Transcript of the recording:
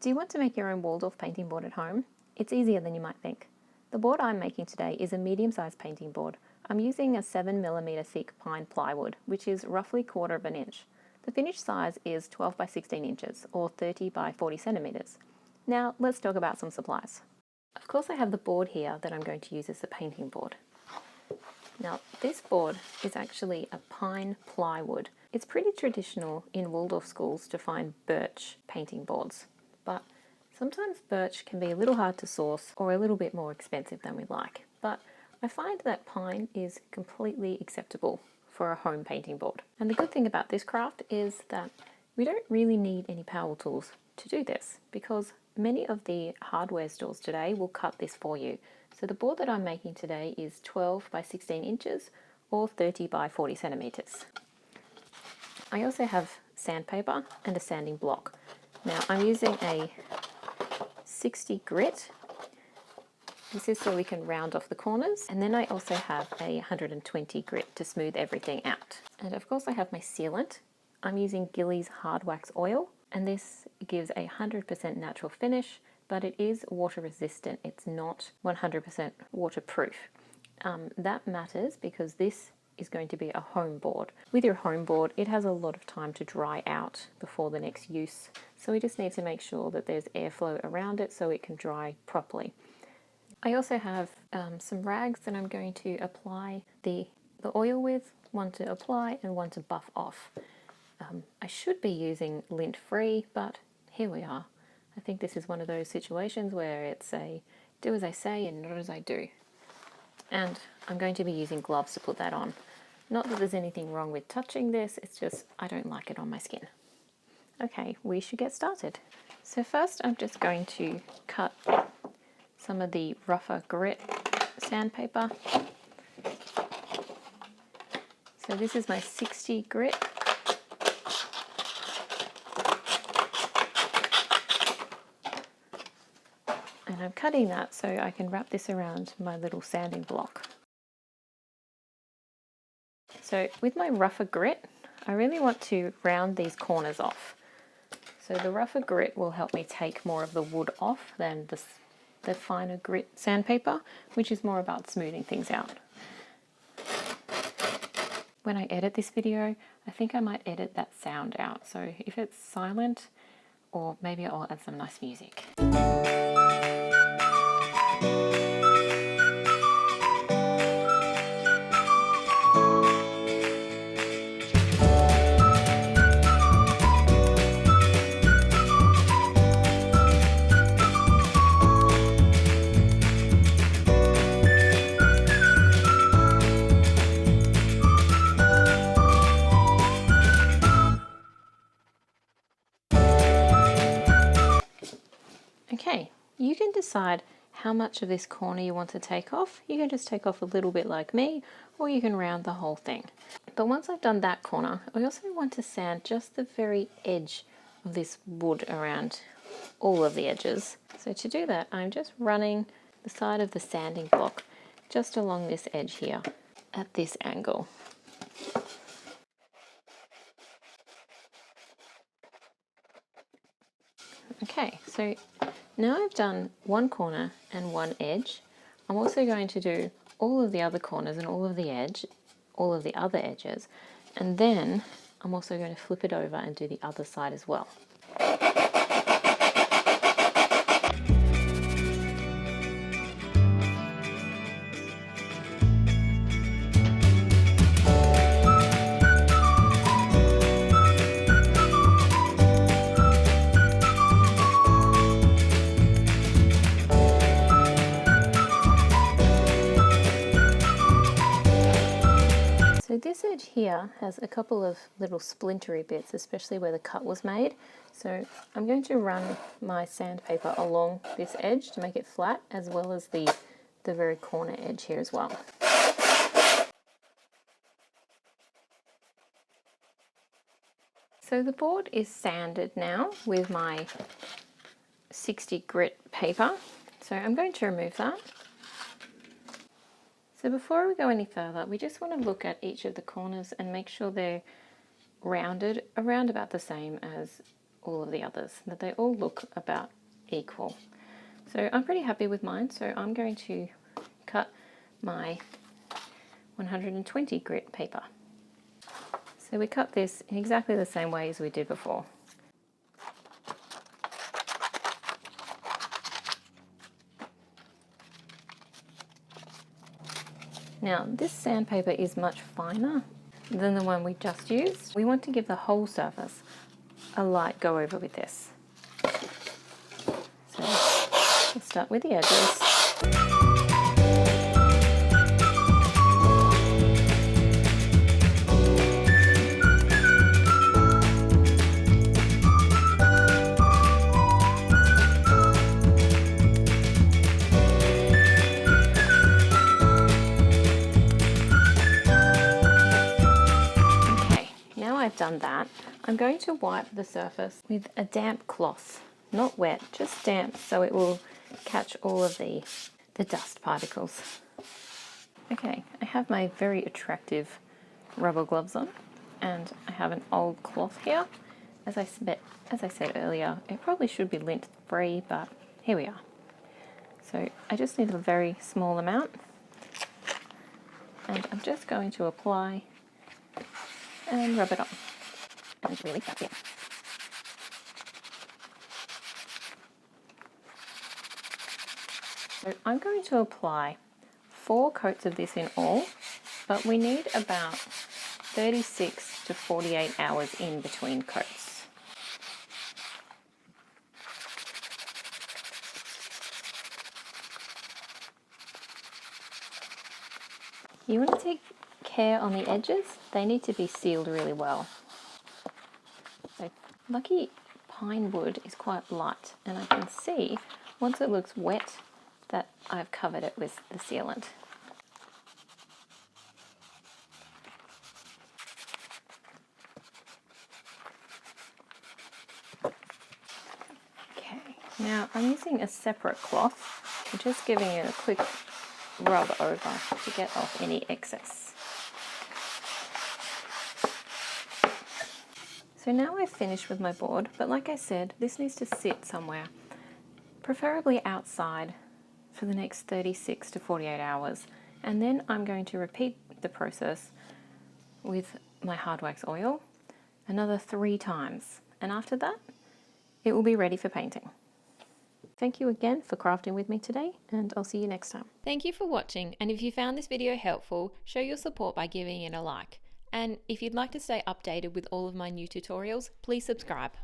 Do you want to make your own Waldorf painting board at home? It's easier than you might think. The board I'm making today is a medium-sized painting board. I'm using a 7mm thick pine plywood, which is roughly 1/4 of an inch. The finished size is 12 by 16 inches, or 30 by 40 centimetres. Now let's talk about some supplies. Of course I have the board here that I'm going to use as the painting board. Now this board is actually a pine plywood. It's pretty traditional in Waldorf schools to find birch painting boards, but sometimes birch can be a little hard to source or a little bit more expensive than we like. But I find that pine is completely acceptable for a home painting board. And the good thing about this craft is that we don't really need any power tools to do this, because many of the hardware stores today will cut this for you. So the board that I'm making today is 12 by 16 inches or 30 by 40 centimetres. I also have sandpaper and a sanding block. Now I'm using a 60 grit. This is so we can round off the corners. And then I also have a 120 grit to smooth everything out. And of course I have my sealant. I'm using Gillies hard wax oil, and this gives a 100% natural finish, but it is water resistant. It's not 100% waterproof. That matters because this is going to be a home board. With your home board, it has a lot of time to dry out before the next use. So we just need to make sure that there's airflow around it so it can dry properly. I also have some rags that I'm going to apply the oil with, one to apply and one to buff off. I should be using lint free, but here we are. I think this is one of those situations where it's a do as I say and not as I do. And I'm going to be using gloves to put that on. Not that there's anything wrong with touching this, it's just I don't like it on my skin. Okay, we should get started. So first I'm just going to cut some of the rougher grit sandpaper. So this is my 60 grit. And I'm cutting that so I can wrap this around my little sanding block. So with my rougher grit, I really want to round these corners off. So the rougher grit will help me take more of the wood off than the finer grit sandpaper, which is more about smoothing things out. When I edit this video, I think I might edit that sound out. So if it's silent, or maybe I'll add some nice music. Okay, you can decide how much of this corner you want to take off. You can just take off a little bit like me, or you can round the whole thing. But once I've done that corner, I also want to sand just the very edge of this wood around all of the edges. So to do that, I'm just running the side of the sanding block just along this edge here at this angle. Okay, so now I've done one corner and one edge. I'm also going to do all of the other corners and all of the other edges, and then I'm also going to flip it over and do the other side as well. So this edge here has a couple of little splintery bits, especially where the cut was made. So I'm going to run my sandpaper along this edge to make it flat, as well as the very corner edge here as well. So the board is sanded now with my 60 grit paper. So I'm going to remove that. So before we go any further, we just want to look at each of the corners and make sure they're rounded around about the same as all of the others, that they all look about equal. So I'm pretty happy with mine, so I'm going to cut my 120 grit paper. So we cut this in exactly the same way as we did before. Now this sandpaper is much finer than the one we just used. We want to give the whole surface a light go over with this. So we'll start with the edges. I've done that, I'm going to wipe the surface with a damp cloth, not wet, just damp, so it will catch all of the dust particles. Okay, I have my very attractive rubber gloves on, and I have an old cloth here. As I said earlier, it probably should be lint free, but here we are. So I just need a very small amount, and I'm just going to apply and rub it on. And really, that's it. So I'm going to apply 4 coats of this in all, but we need about 36 to 48 hours in between coats. You want to take care on the edges. They need to be sealed really well. So lucky pine wood is quite light, and I can see once it looks wet that I've covered it with the sealant. Okay, now I'm using a separate cloth. I'm just giving it a quick rub over to get off any excess. So now I've finished with my board, but like I said, this needs to sit somewhere, preferably outside, for the next 36 to 48 hours. And then I'm going to repeat the process with my hard wax oil another 3 times. And after that, it will be ready for painting. Thank you again for crafting with me today, and I'll see you next time. Thank you for watching, and if you found this video helpful, show your support by giving it a like. And if you'd like to stay updated with all of my new tutorials, please subscribe.